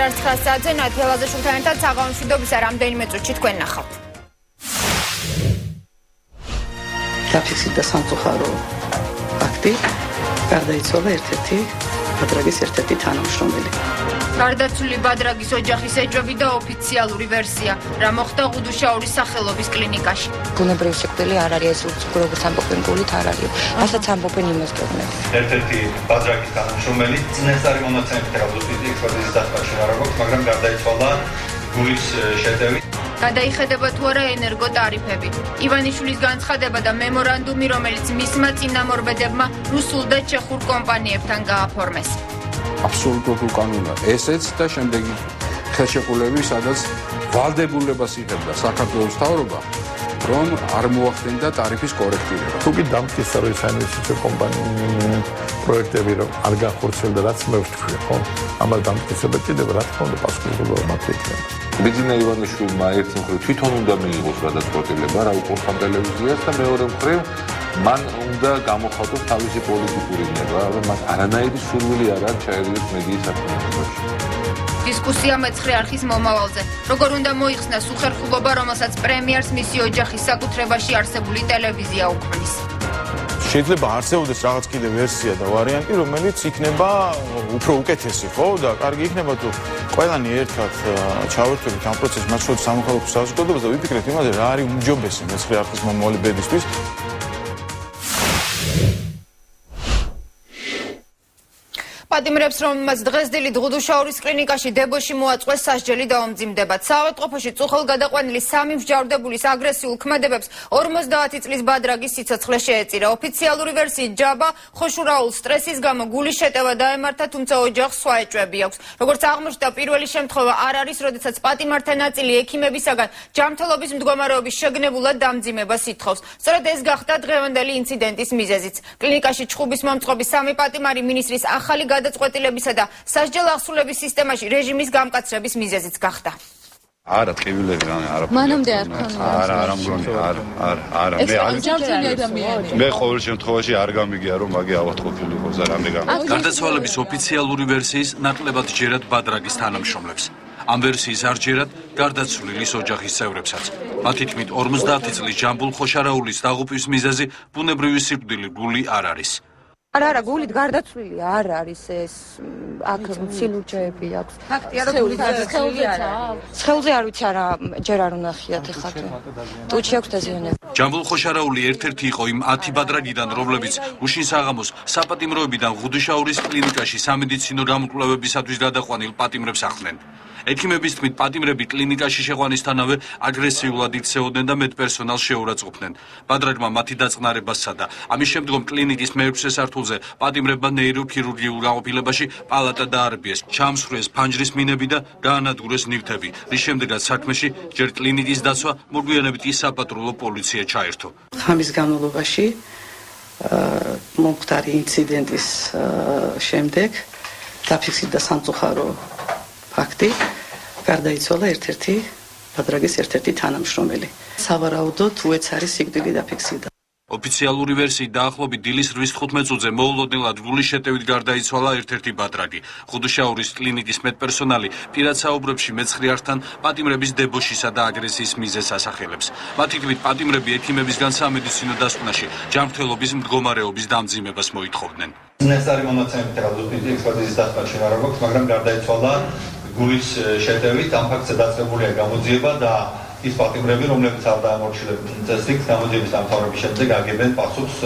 Წერარც ხასადზე ნათელაძე შულთან ერთად საღამომშვიდობისა რამდენიმე წუთში თქვენ ნახავთ. დაფიქსირდა სამწუხარო ფაქტი, გარდაიცვალა ერთ-ერთი ბადრაგის ერთ-ერთი თანამშრომელი. გარდაცვლილი ბადრაგის ოჯახის ეჭვები და ოფიციალური ვერსია, რა მოხდა ღუდუშაურის სახელობის კლინიკაში. ბუნებრივი სიკვდილი არ არის, ეს როგორც ამბობენ გულით არ არის. რასაც ამბობენ იმას გეუბნები. ერთ-ერთი ბადრაგის თანამშრომელი წინასწარი მონაცემებით რავდოსპიტი ექსპერტიზის დასკვნა არ აქვს, მაგრამ გარდაიცვალა გულის შეტევით. გადაიხედება თუ არა ენერგოტარიფები. ივანიშვილის განცხადება და მემორანდუმი, რომელიც მისმა წინამორბედებმა რუსულ და ჩეხურ კომპანიებთან გააფორმეს. აბსოლუტურ კანონია ესეც და შემდეგი ხელშეკრულები, სადაც ვალდებულებას იღებდა საქართველოს მთავრობა, რომ არ მოახდენდა ტარიფის კორექტირება. თუ კი დამტკიცა რომ საინვესტიციო კომპანიის პროექტები რომ არ განხორციელდა, რაც მე ვთქვი, ხო? ამას დამტკიცება კიდევ რა თქმა უნდა პასუხისმგებლობა მათ იქნება. ბიძინა ივანიშვილმა ერთი მხრივ თვითონ უნდა მიიღოს გადაწყვეტილება რა უყურთან ტელევიზიას და მეორე მხრივ მან უნდა გამოხატოს თავისი პოლიტიკური ნება, რომ მას არანაირი სურვილი არ აქვს ჩაერიოს მედიის საქმიანობაში. დისკუსია მეცხრე არხის მომავალზე. როგორ უნდა მოიხსნას უხერხულობა, რომელსაც პრემიერს მისი ოჯახის საკუთრებაში არსებული ტელევიზია უქმნის. შეიძლება არსებობდეს რაღაც კიდე ვერსია და ვარიანტი, რომელიც იქნება უფრო უკეთესი, ხო? და კარგი იქნება თუ ყველანი ერთად ჩავერთვებით ამ პროცესს, მათ შორის სამოქალაქო საზოგადოებას და ვიფიქრეთ იმაზე, რა არის უმჯობესი მეცხრე არხის მომავალი ბედისთვის. პატიმრებს, რომელმაც დღეს დილით ღუდუშაურის კლინიკაში დებოში მოაწყვეს სასჯელი დაუმძიმდებათ. საავადმყოფოში წუხელ გადაყვანილი სამი მსჯავრდებულის აგრესიულ ქმედებებს 50 წლის ბადრაგის სიცოცხლე შეეწირა. ოფიციალური ვერსიით ჯაბა ხოშურაულ სტრესის გამო გულის შეტევა დაემართა, თუმცა ოჯახს სხვა ეჭვები აქვს. როგორც აღმოჩნდა, პირველი შემთხვევა არ არის, როდესაც პატიმართა ნაწილი ექიმებისაგან ჯანმრთელობის მდგომარეობის შეგნებულად დამძიმებას ითხოვს. სწორედ ეს გახდა დღევანდელი ინციდენტის მიზეზიც. კლინიკაში ჩხუბის მომწყობი სამი პატიმარი მინისტრის ახალი გადაწყვეტილებისა და სასჯელ აღსრულების სისტემაში რეჟიმის გამკაცრების მიზეზიც გახდა. არა, ტყივილები არა. მანამდე არ ქონია. არა მგონი, არა. მე ყოველ შემთხვევაში არ გამიგია რომ მაგი ავადმყოფილი იყოს და რამე გამიგია. გარდაცვალების ოფიციალური ვერსიის ნაკლებად ჯერათ ბადრაგის თანამშრომლებს. ამ ვერსიის არ ჯერათ გარდაცვლილის ოჯახის წევრებსაც. მათი თქმით 50 წლის ჯამბულ ხოშარაულის დაღუპვის მიზეზი ბუნებრივი სიკვდილი გული არ არის. არა, გულით გარდაცვლილი არ არის ეს, აქ მცილურჯეები აქვს. ფაქტია, რომ გულით გარდაცვლილი არ არის. სხეულზე არ ვიცი, არა, ჯერ არ უნახიათ ეხლა. ტუჩი აქვს დაზიანება. ჯამბულ ხოშარაული ერთ-ერთი იყო იმ 10 ბადრაგიდან, რომლებიც უშინსაღამოს საპატიმროებიდან ღუდუშაურის კლინიკაში სამედიცინო გამოკვლევებისათვის გადაყვანილ პატიმრებს ახდნენ. ექიმების თქმით, პატიმრები კლინიკაში შეყვანისთანავე აგრესიულად იქცეოდნენ და მედპერსონალს შეურაცხყოფდნენ. ბადრაგმა მათი დაწყნარებასა და ამის შემდგომ კლინიკის მე-6 სართულზე პატიმრებმა ნეიროქირურგიულ განყოფილებაში პალატა დაარბიეს, ჩამსხვრიეს ფანჯრის მინები და გაანადგურეს ნივთები, რის შემდეგაც საქმეში ჯერ კლინიკის დაცვა, მოგვიანებით კი საპატრულო პოლიცია ჩაერთო. ამის განმავლობაში მომხდარი ინციდენტის შემდეგ დაფიქსირდა სამწუხარო ფაქტი, გარდაიცვალა ერთ-ერთი ბადრაგის ერთ-ერთი თანამშრომელი. სავარაუდოდ უეც არის სიკვდილი დაფიქსირდა. ოფიციალური ვერსიით დაახლოებით დილის 8:15 წუთზე მოულოდნელად გულის შეტევით გარდაიცვალა ერთ-ერთი ბადრაგი. ღუდუშაურის კლინიკის მედპერსონალი პირად საუბრებში მეცხრე არხთან პატიმრების დებოშისა და აგრესიის მიზეზს ასახელებს. მათი თქმით, პატიმრები ექიმებისგან სამედიცინო დასკვნაში ჯანმრთელობის მდგომარეობის დამძიმებას მოითხოვდნენ. წინასწარი მონაცემებით რავდოსპიტი ექსპერტიზის დასკვნა არ აქვს, მაგრამ გარდაიცვალა გულის შეტევით. ამ ფაქტზე დაწყებულია გამოძიება და ის პატიმრები, რომლებიც არ დაემორჩილებენ წესრიგს, გამოძიების დამთავრების შემდეგ აგებენ პასუხს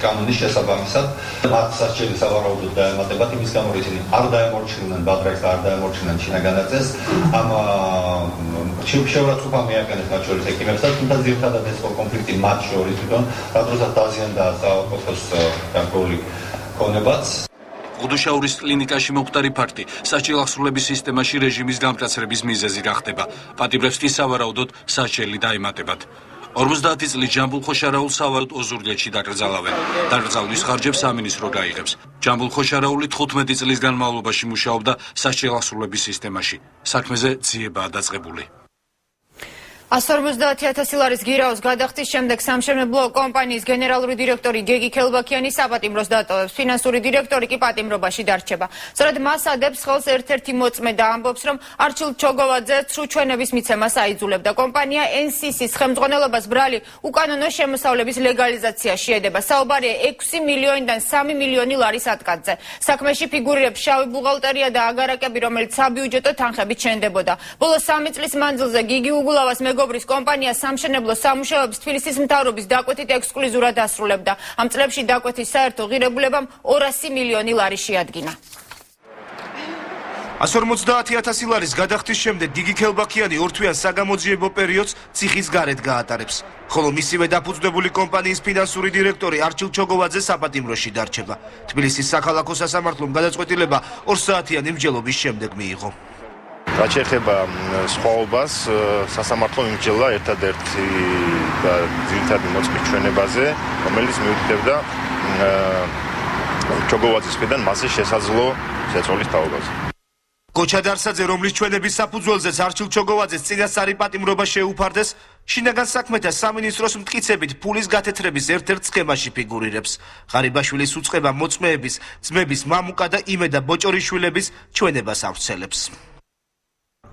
კანონის შესაბამისად. მათ სასჯელი სავარაუდოდ დაემატებათ იმის გამო, რომ ისინი არ დაემორჩილებენ ბადრაგს და არ დაემორჩილებენ შინაგანაწესს. ამ შეურაცხყოფა მიაყენეს მათ შორის ექიმებსაც, თუმცა ძირითადად ეს კონფლიქტი მათ შორის თვითონ რა დროსაც დაზიანდა საავადმყოფოს გარკვეული ქონებაც. ღუდუშაურის კლინიკაში მომხდარი ფაქტი სასჯელ აღსრულების სისტემაში რეჟიმის გამკაცრების მიზეზი გახდება. პატიმრებს კი სავარაუდოდ სასჯელი დაემატებათ. 50 წლის ჯამბულ ხოშარაულს სავარაუდოდ ოზურგეთში დაკრძალავენ. დაკრძალვის ხარჯებს სამინისტრო გაიღებს. ჯამბულ ხოშარაული 15 წლის განმავლობაში მუშაობდა სასჯელ აღსრულების სისტემაში. საქმეზე ძიებაა დაწყებული. 150,000 ლარის გირაოს გადახდის შემდეგ სამშენებლო კომპანიის გენერალური დირექტორი გეგი ქელბაქიანი საპატიმროს დატოვებს. ფინანსური დირექტორი კი პატიმრობაში დარჩება. სწორედ მას ადებს ხელს ერთ-ერთი მოწმე და ამბობს, რომ არჩილ ჩოგოვაძე ცრუჩვენების მიცემას აიძულებდა. კომპანია NCC-ს ხელმძღვანელობას ბრალი უკანონო შემოსავლების ლეგალიზაცია შეედება. საუბარია 6 მილიონიდან 3 მილიონი ლარის ატკაცზე. საქმეში ფიგურირებს შავი ბუღალტერია და აგარაკები, რომელიც საბიუჯეტო თანხებით შენდებოდა. ბოლო 3 წლის მანძილზე გიგი უგულავას მეგობრის კომპანია სამშენებლო სამუშაოების თბილისის მთავრობის დაკვეთით ექსკლუზიურად ასრულებდა. ამ წლებში დაკვეთის საერთო ღირებულებამ 200 მილიონი ლარი შეადგინა. 150,000 ლარის გადახდის შემდეგ გიგი ქელბაქიანი ორთვიან საგამოძიებო პერიოდს ციხის გარეთ გაატარებს. ხოლო მისივე დაფუძნებული კომპანიის ფინანსური დირექტორი არჩილ ჩოგოვაძე საპატიმროში დარჩება. თბილისის საქალაქო სასამართლომ გადაწყვეტილება 2 საათიანი მსჯელობის შემდეგ მიიღო. რაც შეეხება სხვაობას, სასამართლო იმსჯელა ერთადერთი და ძირითადი მოწმის ჩვენებაზე, რომელიც მიუთითებდა ჩოგოვაძის მხრიდან მასზე შესაძლო შეწყვეტის თაობაზე. გოჩა დარსაძე, რომლის ჩვენების საფუძველზეც არჩილ ჩოგოვაძეს წინასწარი პატიმრობა შეუფარდეს, შინაგან საქმეთა სამინისტროს მტკიცებით ფულის გათეთრების ერთ-ერთ სქემაში ფიგურირებს. ღარიბაშვილის უწყება მოწმეების, ძმების მამუკა და იმედა ბოჭორიშვილების ჩვენებას ავრცელებს.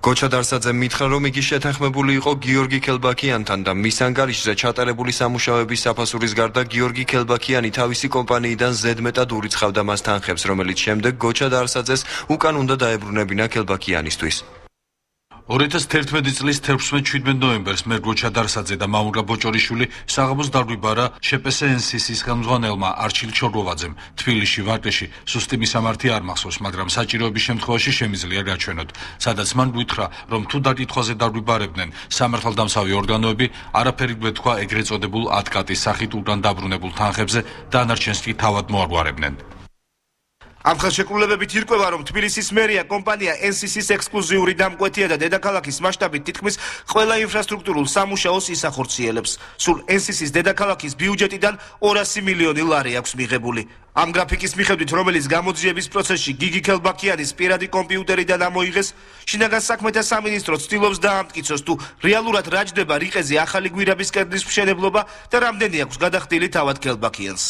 გოჩა დარსაძე მითხრა, რომ იგი შეთანხმებული იყო გიორგი ქელბაქიანთან და მის ანგარიშზე ჩატარებული სამუშაოების საფასურის გარდა გიორგი ქელბაქიანი თავისი კომპანიიდან ზედმეტად ურიცხავდა მას თანხებს, რომელიც შემდეგ გოჩა დარსაძეს უკან უნდა დაებრუნებინა ქელბაქიანისთვის. 2011 წლის 16-17 ნოემბერს მე გოჩა დარსაძე და მამუკა ბოჭორიშვილი საღამოს დაგვიბარა NCC-ის ხელმძღვანელმა არჩილ ჩოგოვაძემ. თბილისში ვაკეში სუსტი მისამართი არ მახსოვს, მაგრამ საჭიროების შემთხვევაში შემიძლია გაჩვენოთ, სადაც მან გვითხრა, რომ თუ დაკითხვაზე დაგვიბარებდნენ სამართალდამცავი ორგანოები, არაფერი გვეთქვა ეგრეთ წოდებულ ატკატის სახით უკან დაბრუნებულ თანხებზე, დანარჩენს კი თავად მოაგვარებდნენ. ამ ხელშეკრულებებით ირკვევა, რომ თბილისის მერია კომპანია NCC-ის ექსკლუზიური დამკვეთია და დედაქალაქის მასშტაბით თითქმის ყველა ინფრასტრუქტურულ სამუშაოს ისახორციელებს. სულ NCC-ის დედაქალაქის ბიუჯეტიდან 200 მილიონი ლარი აქვს მიღებული. ამ გრაფიკის მიხედვით, რომელიც გამოძიების პროცესში გიგი ქელბაქიანის პირადი კომპიუტერიდან ამოიღეს, შინაგან საქმეთა სამინისტრო ცდილობს დაამტკიცოს, თუ რეალურად რა ჯდება რიყეზე ახალი გვირაბის კედლის მშენებლობა და რამდენი აქვს გადახდილი თავად ქელბაქიანს.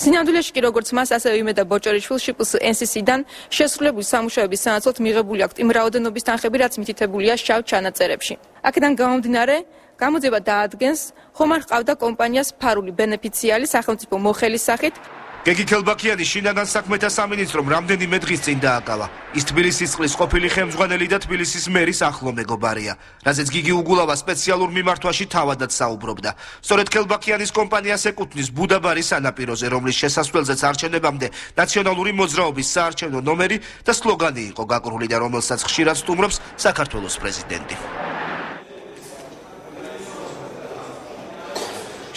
სინამდვილეში კი როგორც მას, ასევე იმედა ბოჭორიშვილში NCC-დან შესრულებული სამუშაოების სანაცვლოდ მიღებული აქვთ იმ რაოდენობის თანხები, რაც მითითებულია შავ ჩანაწერებში. აქედან გამომდინარე, გამოძიება დაადგენს, ხომ არ ჰყავდა კომპანიას ფარული ბენეფიციარი სახელმწიფო მოხელის სახით. გეგი ქელბაქიანი შინაგან საქმეთა სამინისტრომ რამდენიმე დღის წინ დააკავა. ის თბილისის წყლის ყოფილი ხელმძღვანელი და თბილისის მერის ახლო მეგობარია, რაზეც გიგი უგულავა სპეციალურ მიმართვაში თავადაც საუბრობდა. სწორედ ქელბაქიანის კომპანიას ეკუთვნის ბუდაბარის სანაპიროზე, რომლის შესასვლელზეც არჩევნებამდე ნაციონალური მოძრაობის საარჩევნო ნომერი და სლოგანი იყო გაკრული და რომელსაც ხშირად სტუმრობს საქართველოს პრეზიდენტი.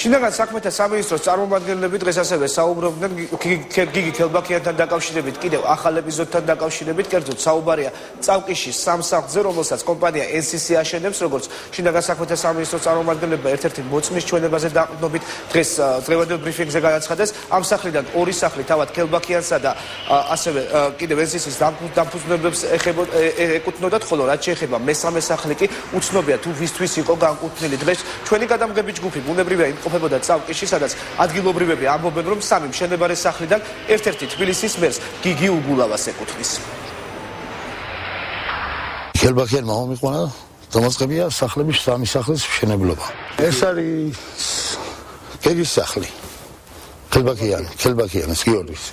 შინაგან საქმეთა სამინისტროს წარმომადგენლები დღეს ასევე საუბრობდნენ გიგი ქელბაქიანთან დაკავშირებით, კიდევ ახალ ეპიზოდთან დაკავშირებით, კერძოდ საუბარია წავკიშის სამსახურზე, რომელსაც კომპანია NCC აშენებს, როგორც შინაგან საქმეთა სამინისტროს წარმომადგენლებმა ერთ-ერთი მოწმის ჩვენებაზე დაყრდნობით დღეს დღევანდელ ბრიფინგზე განაცხადეს. ამ სახლიდან 2 სახლი თავად ქელბაქიანსა და ასევე კიდევ NCC-ის დამფუძნებლებს ეკუთვნოდათ, ხოლო რაც შეეხება მესამე სახლი კი უცნობია თუ ვისთვის იყო განკუთვნილი. დღეს ჩვენი გადამღები ჯგუფი ბუნებრივია იმყოფებოდა წავკიში, სადაც ადგილობრივები ამბობენ, რომ 3 მშენებარე სახლიდან ერთ-ერთი თბილისის მერს გიგი უგულავას ეკუთვნის. ქელბაქიანმა მომიყვანა დამოწყებია სახლების 3 სახლის მშენებლობა. ეს არის გეგის სახლი. ქელბაქიანის გიორგის.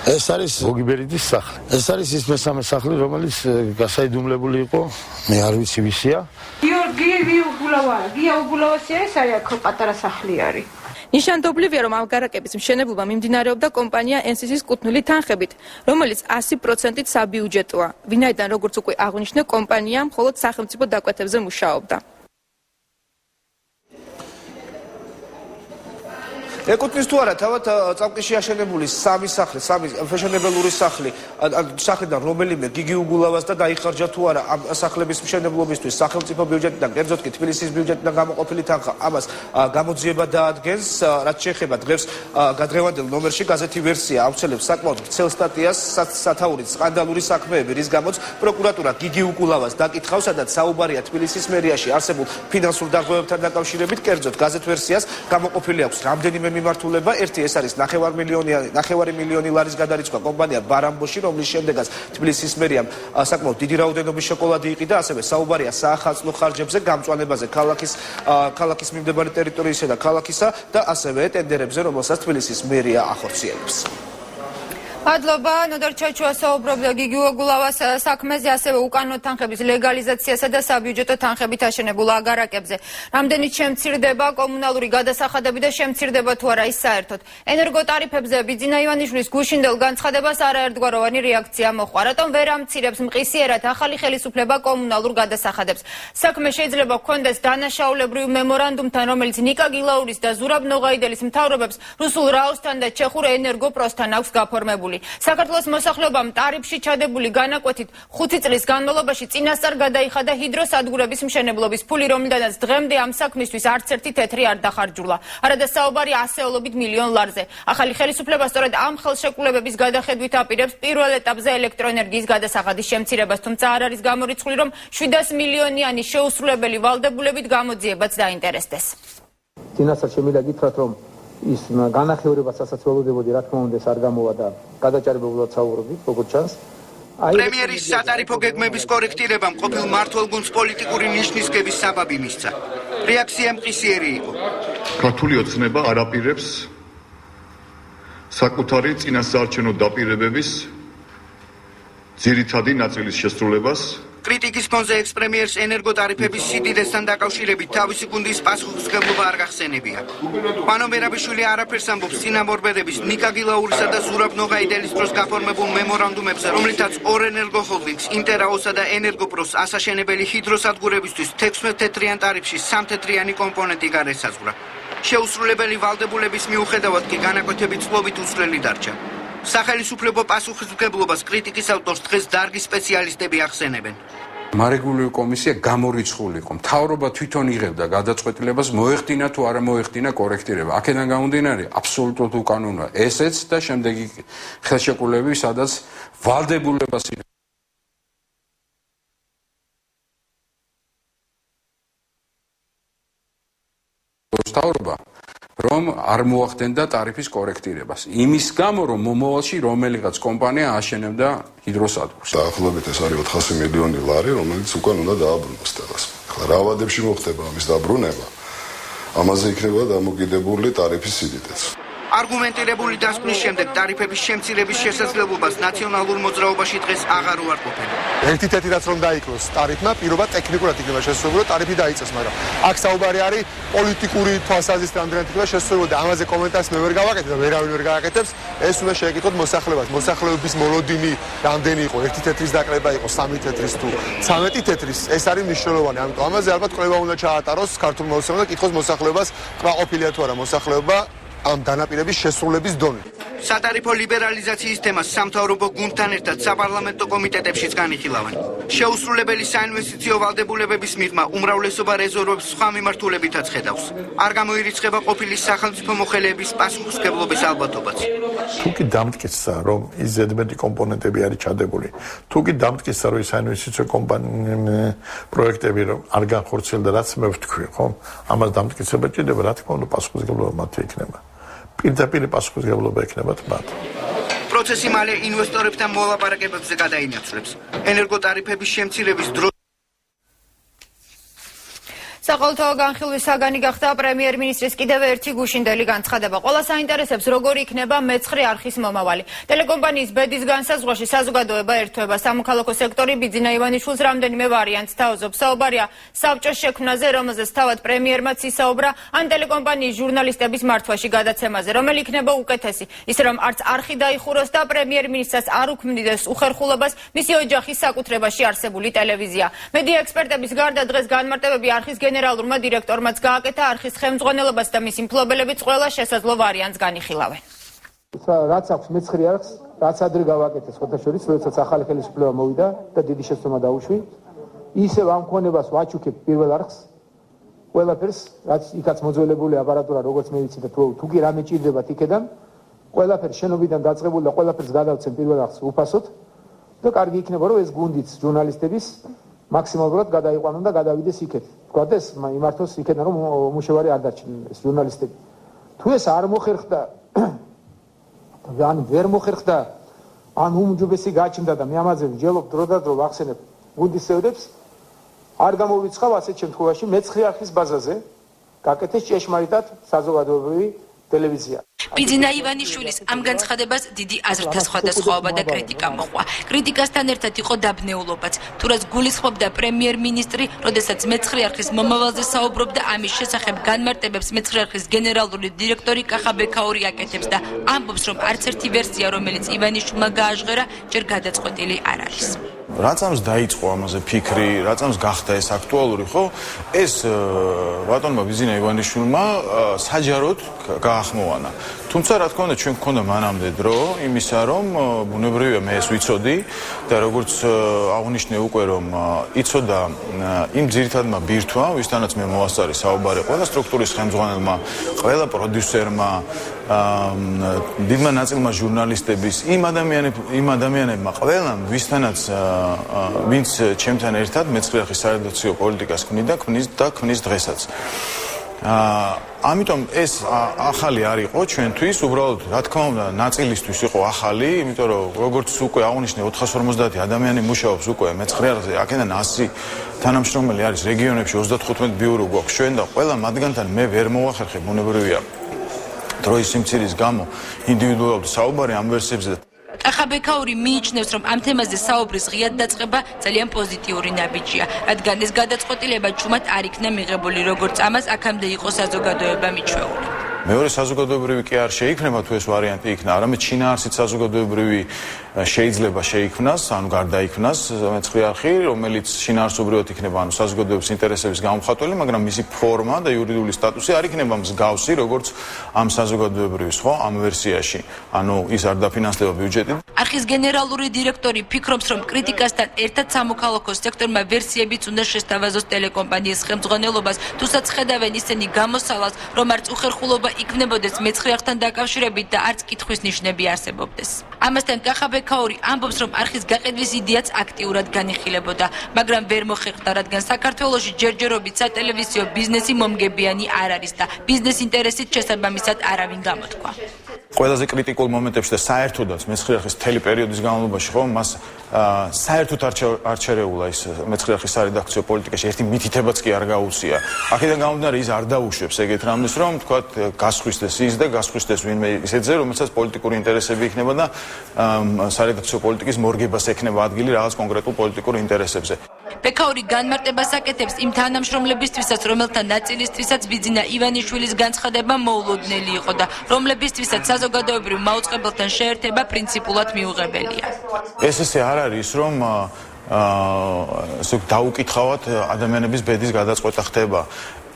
ეს არის გოგიბერიძის სახლი. ეს არის ის მესამე სახლი, რომელიც გასაიდუმლებული იყო, მე არ ვიცი ვისია. გია უგულავასია, ეს არის აქ პატარა სახლი არის. ნიშანდობლივია, რომ აგარაკების მშენებლობა მიმდინარეობდა კომპანია NCC-ის კუთვნილი თანხებით, რომელიც 100%-ით საბიუჯეტოა. ვინაიდან, როგორც უკვე აღნიშნე, კომპანია მხოლოდ სახელმწიფო დაკვეთებზე მუშაობდა. ეკუთვნის თუ არა თავად წავკიში აშენებული სამი ფეშენებელური სახლიდან რომელიმე გიგი უგულავას და დაიხარჯა თუ არა ამ სახლების მშენებლობისთვის სახელმწიფო ბიუჯეტიდან, კერძოდ კი თბილისის ბიუჯეტიდან გამოყოფილი თანხა, ამას გამოძიება დაადგენს, რაც შეეხება დღეს გადღევანდელ ნომერში გაზეთი ვერსია ავრცელებს საკმაოდ ვრცელ სტატიას სათაურით სკანდალური საქმეები, რის გამოც პროკურატურა გიგი უგულავას დაკითხავს, სადაც საუბარია თბილისის მერიაში არსებულ ფინანსურ დარღვევებთან დაკავშირებით, კერძოდ გაზეთ ვერსიას გამოყოფილი აქვს რამდენიმე მიმართულება. ერთი ეს არის 9 მილიონი ლარის გადარიცხვა კომპანია ბარამბოში, რომლის შემდეგაც თბილისის მერიამ საკმაოდ დიდი რაოდენობის შოკოლადი იყიდა, ასევე საუბარია საახალწლო ხარჯებზე, გამწვანებაზე ქალაქის მიმდებარე ტერიტორიისა და ქალაქისა და ასევე ტენდერებზე, რომელსაც თბილისის მერია ახორციელებს. მადლობა, ნოდარ ჩაჩუა საუბრობდა გიგი უგულავას საქმეზე, ასევე უკანონო თანხების ლეგალიზაციასა და საბიუჯეტო თანხებით აშენებულ აგარაკებზე. რამდენიც შემცირდება კომუნალური გადასახადები და შემცირდება თუ არა ის საერთოდ. ენერგოტარიფებზე ბიძინა ივანიშვილის გუშინდელ განცხადებას არაერთგვაროვანი რეაქცია მოჰყვა. რატომ ვერ ამცირებს მყისიერად ახალი ხელისუფლება კომუნალურ გადასახადებს? საქმე შეიძლება ჰქონდეს დანაშაულებრივ მემორანდუმთან, რომელიც ნიკა გილაურის და ზურაბ ნოღაიდელის მთავრობებს რუსულ რაოსთან და ჩეხურ ენერგოპროსთან აქვს გაფორმებული. საქართველოს მოსახლეობამ ტარიფში ჩადებული განაკვეთით 5 წლის განმავლობაში წინასწარ გადაიხადა ჰიდროსადგურების მშენებლობის ფული, რომლიდანაც დღემდე ამ საქმისთვის არც ერთი თეთრი არ დახარჯულა. არადა საუბარი ასეულობით მილიონ ლარზე. ახალი ხელისუფლება სწორედ ამ ხელშეკრულებების გადახედვით აპირებს პირველ ეტაპზე ელექტროენერგიის გადასახადის შემცირებას, თუმცა არ არის გამორიცხული, რომ 700 მილიონიანი შეუსრულებელი ვალდებულებით გამოძიებაც დაინტერესდეს. წინასწარ შემიძლია გითხრათ, რომ ის განახევრება სასაც ველოდებოდი, რა თქმა უნდა, ეს არ გამოვა და გადაჭარბებულად საუბრობთ, როგორც ჩანს. პრემიერის სატარიფო გეგმების კორექტირებამ ყოფილ მმართველგუნდს პოლიტიკური ნიშნისგების საბაბი მისცა. რეაქცია მყისიერი იყო. ქართული ოცნება არ აპირებს საკუთარი წინასაარჩევნო დაპირებების ძირითადი ნაწილის შესრულებას. კრიტიკის ფონზე ექს-პრემიერს ენერგოტარიფების სიდიდესთან დაკავშირებით თავისი გუნდის პასუხისმგებლობა არ გახსენებია. პანო მერაბიშვილი არაფერს ამბობს წინამორბედების ნიკა გილაურისა და ზურაბ ნოღაიდელის დროს გაფორმებულ მემორანდუმებზე, რომლითაც ორ ენერგოჰოლდინგს, ინტერაოსა და ენერგოპროს ასაშენებელი ჰიდროსადგურებისთვის 16 თეთრიან ტარიფში 3 თეთრიანი კომპონენტი გარესაზღვრა. შეუსრულებელი ვალდებულების მიუხედავად კი განაკვეთები წლობით უცვლელი დარჩა. სახელისუფლებო პასუხისმგებლობას კრიტიკის ავტორს დღეს დარგის სპეციალისტები ახსენებენ. მარეგულირებული კომისია გამორიცხული იყო. მთავრობა თვითონ იღებდა გადაწყვეტილებას, მოეხდინა თუ არა მოეხდინა კორექტირება. აქედან გამომდინარე, აბსოლუტურად უკანონოა ესეც და შემდეგი ხელშეკრულებები, სადაც ვალდებულებას მთავრობა რომ არ მოახდენდა ტარიფის კორექტირებას. იმის გამო, რომ მომავალში რომელიღაც კომპანია აშენებდა ჰიდროსადგურს. დაახლოებით ეს არის 400 მილიონი ლარი, რომელიც უკან უნდა დააბრუნოს տեղას. ახლა რა ვადებში მოხდება ამის დაბრუნება? ამაზე იქნება დამოკიდებული ტარიფის სიდიდეც. არგუმენტირებული დასკვნის შემდეგ ტარიფების შემცირების შესაძლებლობას ნაციონალურ მოძრაობაში დღეს აღარ უარყოფენ. ერთი თეთი რაც რომ დაიკლოს ტარიფმა, პირობა ტექნიკურად იქნება შესაძლებელი, ტარიფი დაიწეს, მაგრამ აქ საუბარი არის პოლიტიკური თვალსაზრისით რამდენად იქნება შესაძლებელი და ამაზე კომენტარს მე ვერ გავაკეთებ და ვერავინ ვერ გააკეთებს. ეს უნდა შეეკითხოთ მოსახლეობას. მოსახლეობის მოლოდინი რამდენი იყო? ერთი თეთრის დაკლება იყო, 3 თეთრის თუ 13 თეთრის, ეს არის მნიშვნელოვანი. ამიტომ ამაზე ალბათ კვლევა უნდა ჩაატაროს ქართულ მოსახლეობამ და კითხოს მოსახლეობას, კმაყოფილია თუ არა მოსახლეობა ამ დანაპირების შესრულების დონე. სატარიფო ლიბერალიზაციის თემას სამთავრობო გუნდთან ერთად საპარლამენტო კომიტეტებშიც განიხილავენ. შეუსრულებელი საინვესტიციო ვალდებულებების მიღმა უმრავლესობა რეზერვებს სხვა მიმართულებითაც ხედავს. არ გამოირიცხება ყოფილი სახელმწიფო მოხელეების პასუხისმგებლობის ალბათობაც. თუ კი დამტკიცა, რომ ის ზედმეტი კომპონენტები არის ჩადებული, თუ კი დამტკიცა, რომ ის საინვესტიციო პროექტები რომ არ განხორციელდა, რაც მე ვთქვი, ხო? ამას დამტკიცება ჭირდება, რა თქმა უნდა, პასუხისმგებლობა მათი იქნება. პირდაპირ პასუხისმგებლობა ექნებათ მათ. პროცესი მალე ინვესტორებთან მოლაპარაკებებზე გადაინაცვლებს. ენერგოტარიფების შემცირების დრო საყოველთაო განხილვის საგანი გახდა პრემიერ-მინისტრის კიდევ ერთი გუშინდელი განცხადება. ყველა საინტერესებს როგორი იქნება მეცხრე არხის მომავალი. ტელეკომპანიის ბედის განსაზღვრაში საზოგადოება ერთვება. სამოქალაქო სექტორი ბიძინა ივანიშვილს რამდენიმე ვარიანტს თავაზობს. საუბარია საბჭოს შექმნაზე, რომელზეც თავად პრემიერმაც ისაუბრა, ან ტელეკომპანიის ჟურნალისტების მართვაში გადაცემაზე, რომელი იქნება უკეთესი, ის რომ არც არხი დაიხუროს და პრემიერ-მინისტრს არ უქმნიდეს უხერხულობას მისი ოჯახის საკუთრებაში არსებული ტელევიზია. მედია ექსპერტების გარდა დღეს განმარტებები არხის გენერალური გენერალურმა დირექტორმაც გააკეთა არხის ხელმძღვანელობას და მისი მფლობელებიც ყველა შესაძლო ვარიანტს განიხილავენ. რაც აქვს მეცხრე არხს, რაც ადრე გავაკეთეს ხოთაშორის, როდესაც ახალი ხელისუფლება მოვიდა და დიდი შეცდომა დაუშვი, ისევ ამ ქონებას ვაჩუქებ პირველ არხს. ყველაფერს, რაც იქაც მოძველებული აპარატურა, როგორც მე ვიცი და თუ კი რამე ჭირდებათ იქედან, ყველაფერს შენობიდან დაწყებული და ყველაფერს გადავცემ პირველ არხს უფასოდ და კარგი იქნება, რომ ეს გუნდიც ჟურნალისტების მაქსიმალურად გადაიყვანონ და გადავიდეს იქეთ. თქვა და ეს იმართოს იქედან, რომ მუშევარი არ დარჩნენ ეს ჟურნალისტები. თუ ეს არ მოხერხდა, ან ვერ მოხერხდა, ან უმჯობესი გაჩნდა და მე ამაზე ვჯელობ დრო და დრო ვახსენებ გუნდის წევრებს, არ გამოვიცხავ ასეთ შემთხვევაში მეცხრე არხის ბაზაზე გაკეთეს ჭეშმარიტად საზოგადოებრივი ტელევიზია. ბიძინა ივანიშვილის ამ განცხადებას დიდი აზრთა სხვადასხვაობა და კრიტიკა მოყვა. კრიტიკასთან ერთად იყო დაბნეულობაც. თურაც გულისხმობდა პრემიერ-მინისტრი, როდესაც მეცხრე არხის მომავალზე საუბრობდა, ამის შესახებ განმარტებებს მეცხრე არხის გენერალური დირექტორი კახა ბექაური აკეთებს და ამბობს, რომ არც ერთი ვერსია, რომელიც ივანიშვილმა გააჟღერა, ჯერ გადაწყვეტილი არ არის. რაცამს დაიწყო ამაზე ფიქრი, რაცამს გახდა ეს აქტუალური, ხო? ეს ბატონმა ბიძინა ივანიშვილმა საჯაროდ გაახმოვანა. თუმცა რა თქმა უნდა ჩვენ გქონდა მანამდე დრო იმისა, რომ ბუნებრივია მე ეს ვიცოდი და როგორც აღნიშნე უკვე რომ იცოდა იმ ძირითადმა ბირთვამ, ვისთანაც მე მოვასწარი საუბარი ყველა სტრუქტურის ხელმძღვანელმა, ყველა პროდიუსერმა, დიდმა ნაწილმა ჟურნალისტების, იმ ადამიანებმა, ყველამ ვისთანაც ვინც ჩემთან ერთად მეცხრე არხის სარედაქციო პოლიტიკას ქმნის დღესაც. ამიტომ ეს ახალი არ იყო ჩვენთვის, უბრალოდ რა თქმა უნდა ნაწილისთვის იყო ახალი, იმიტომ რომ როგორც უკვე აღნიშნე 450 ადამიანი მუშაობს უკვე მეცხრე არხზე, აქედან 100 თანამშრომელი არის რეგიონებში 35 ბიურო გვაქვს ჩვენ და ყველა მათგანთან მე ვერ მოვახერხებ ბუნებრივია დროის სიმცირის გამო ინდივიდუალური საუბარი ამ ვერსიებზე. კახა ბექაური მიიჩნევს, რომ ამ თემაზე საუბრის ღიად დაწყება ძალიან პოზიტიური ნაბიჯია, რადგან ეს გადაწყვეტილება ჩუმად არ იქნა მიღებული, როგორც ამას აქამდე იყო საზოგადოება მიჩვეული. მეორე საზოგადოებრივი კი არ შეიქმნება თუ ეს ვარიანტი იქნა, არამედ შინაარსით საზოგადოებრივი შეიძლება შეიქმნას, ანუ გარდაიქმნას მეცხრე არხი, რომელიც შინაარსობრივად იქნება, ანუ საზოგადოების ინტერესების გამომხატველი, მაგრამ მისი ფორმა და იურიდიული სტატუსი არ იქნება მსგავსი, როგორც ამ საზოგადოებრივის, ხო, ამ ვერსიაში. ანუ ის არ დაფინანსდება ბიუჯეტით. არხის გენერალური დირექტორი ფიქრობს, რომ კრიტიკასთან ერთად სამოქალაქო სექტორმა ვერსიებიც უნდა შესთავაზოს ტელეკომპანიის ხელმძღვანელობას, თუსაც ხედავენ ისინი გამოსავალს, რომ არც უხერხულობა იქნებოდეს მეცხრე არხთან დაკავშირებით და არც კითხვის ნიშნები არსებობდეს. ამასთან კახა ბექაური ამბობს, რომ არხის გაყიდვის იდეაც აქტიურად განიხილებოდა, მაგრამ ვერ მოხერხდა, რადგან საქართველოში ჯერჯერობით სატელევიზიო ბიზნესი მომგებიანი არ არის და ბიზნეს ინტერესით შესაბამისად არავინ გამოთქვა. ყველაზე კრიტიკულ მომენტებში და საერთოდაც მეცხრე არხის მთელი პერიოდის განმავლობაში ხო მას საერთოდ არ ჩერეულა ის მეცხრე არხის სარედაქციო პოლიტიკაში ერთი მითითებაც კი არ გაუწია. აქედან გამომდინარე ის არ დაუშვებს ეგეთ რამეს, რომ თქვათ გასხვისდეს ის და გასხვისდეს ვინმე ისეთზე, რომელსაც პოლიტიკური ინტერესები იქნება და სარედაქციო პოლიტიკის მორგებას ექნება ადგილი რაღაც კონკრეტულ პოლიტიკურ ინტერესებზე. ბექაური განმარტებას აკეთებს იმ თანამშრომლებისთვისაც, რომელთა ნაწილისთვისაც ბიძინა ივანიშვილის განცხადება მოულოდნელი იყო და რომლებისთვისაც საზოგადოებრივ მაუწყებელთან შეერთება პრინციპულად მიუღებელია. ეს ესე არ არის, რომ დაუკითხავად ადამიანების ბედის გადაწყვეტა ხდება.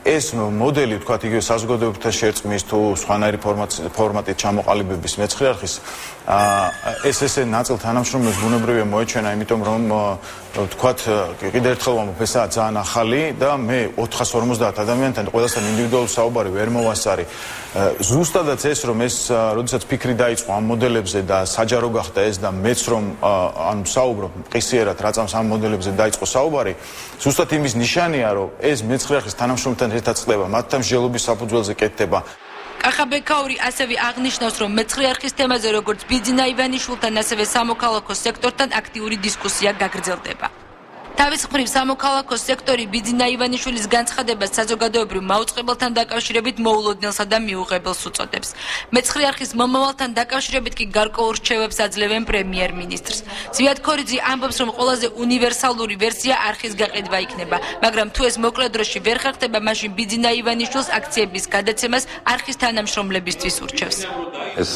ეს მოდელი, თქვათ, იგივე საზოგადოებთან შერწყმის თუ სხვანაირი ფორმატით ჩამოყალიბების მეცხრე არხის ეს ესე ნაწილ თანამშრომლებს ბუნებრივია მოეჩვენა, იმიტომ რომ თქვათ, კიდევ ერთხელ ვამბობ, ესაა ძალიან ახალი და მე 450 ადამიანთან ყველასთან ინდივიდუალური საუბარი ვერ მოვასწარი. ზუსტადაც ეს რომ ეს როდესაც ფიქრი დაიწყო ამ მოდელებზე და საჯარო გახდა ეს და მეც რომ ანუ საუბრობ მყისიერად რაწამს ამ მოდელებზე დაიწყო საუბარი, ზუსტად იმის ნიშანია, რომ ეს მეცხრე არხის თანამშრომლებთან ერთად წყდება, მათთან მსჯელობის საფუძველზე კეთდება. კახა ბექაური ასევე აღნიშნავს, რომ მეცხრე არხის თემაზე როგორც ბიძინა ივანიშვილთან, ასევე სამოქალაქო სექტორთან აქტიური დისკუსია გაგრძელდება. თავის მხრივ სამოქალაქო სექტორი ბიძინა ივანიშვილის განცხადებას საზოგადოებრივ მაუწყებელთან დაკავშირებით მოულოდნელსა და მიუღებელს უწოდებს. მეცხრე არხის მომავალთან დაკავშირებით კი გარკვეულ რჩევებს აძლევენ პრემიერ-მინისტრს. ზვიად ქორიძე ამბობს, რომ ყველაზე უნივერსალური ვერსია არხის გაყიდვა იქნება, მაგრამ თუ ეს მოკლე დროში ვერ ხერხდება, მაშინ ბიძინა ივანიშვილს აქციების გადაცემას არხის თანამშრომლებისთვის ურჩევს. ეს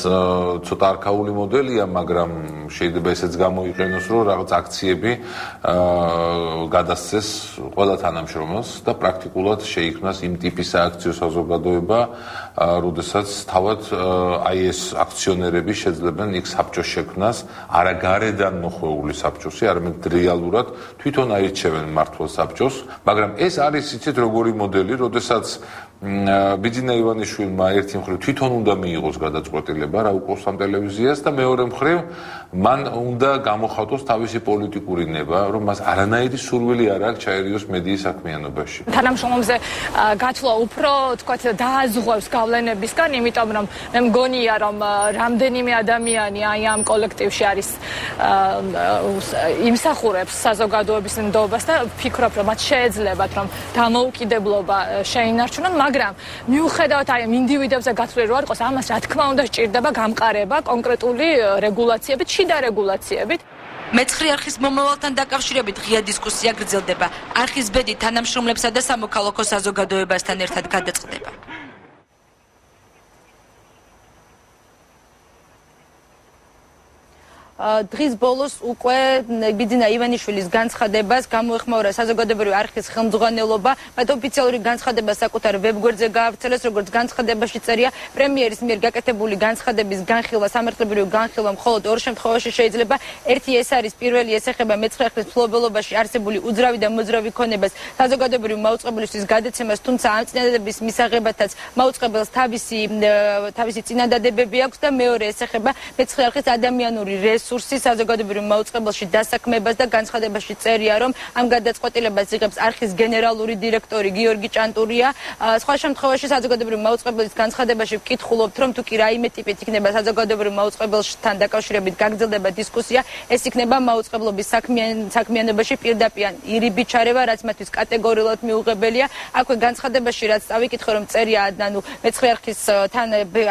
ცოტა არქაული მოდელია, მაგრამ შეიძლება ესეც გამოიყენოს, რომ რაღაც აქციები გადასცეს ყველა თანამშრომელს და პრაქტიკულად შეიქმნას იმ ტიპის სააქციო საზოგადოება, როდესაც თავად აი ეს აქციონერები შეძლებენ იქ საბჭოს შექმნას, არა გარედან მოხვეული საბჭოსი, არამედ რეალურად თვითონ აირჩევენ მმართველ საბჭოს, მაგრამ ეს არის იცით როგორი მოდელი, როდესაც ბიძინა ივანიშვილმა ერთი მხრივ თვითონ უნდა მიიღოს გადაწყვეტილება რა უყურს ამ ტელევიზიას და მეორე მხრივ მან უნდა გამოხატოს თავისი პოლიტიკური ნება, რომ მას არანაირი სურვილი არ აქვს ჩაერიოს მედიის საქმიანობაში. თანამშრომლებზე გათვლა უფრო თქვათ დააზღვევს გავლენებისგან, იმიტომ რომ მე მგონია რომ რამდენიმე ადამიანი აი ამ კოლექტივში არის იმსახურებს საზოგადოების ნდობას და ფიქრობ რომ მათ შეეძლებათ რომ დამოუკიდებლობა შეინარჩუნონ, მაგრამ მიუხედავად აი ამ ინდივიდებზე გათვლილი რო არ იყოს, ამას რა თქმა უნდა სჭირდება გამყარება კონკრეტული რეგულაციებით, შიდა რეგულაციებით. მეცხრე არხის მომავალთან დაკავშირებით ღია დისკუსია გრძელდება. არხის ბედი თანამშრომლებსა და სამოქალაქო საზოგადოებასთან ერთად გადაწყდება. დღის ბოლოს უკვე ბიძინა ივანიშვილის განცხადებას გამოეხმაურა საზოგადოებრივი არხის ხელმძღვანელობა, მათ ოფიციალური განცხადება საკუთარ ვებგვერდზე გაავრცელეს, როგორც განცხადებაში წერია, პრემიერის მიერ გაკეთებული განცხადების განხილვა, სამართლებრივი განხილვა მხოლოდ ორ შემთხვევაში შეიძლება. ერთი ეს არის პირველი, ეს ეხება მეცხრე არხის მფლობელობაში არსებული უძრავი და მოძრავი ქონებას საზოგადოებრივი მაუწყებლისთვის გადაცემას, თუმცა ამ წინადადების მისაღებათაც მაუწყებელს თავისი წინადადებები აქვს და მეორე ეს ეხება მეცხრე არხის ადამიანური რესურსი საზოგადოებრივ მაუწყებელში დასაქმებას და განცხადებაში წერია, რომ ამ გადაწყვეტილებას იღებს არხის გენერალური დირექტორი გიორგი ჭანტურია. სხვა შემთხვევაში საზოგადოებრივ მაუწყებელის განცხადებაში ვკითხულობთ, რომ თუ კი რაიმე ტიპით იქნება საზოგადოებრივ მაუწყებელთან დაკავშირებით გაგრძელდება დისკუსია, ეს იქნება მაუწყებლობის საქმიანობაში პირდაპირ იბიჩარევა, რაც მათთვის კატეგორიულად მიუღებელია. აქვე განცხადებაში რაც წავიკითხე, რომ წერია, ანუ მეცხრე არხის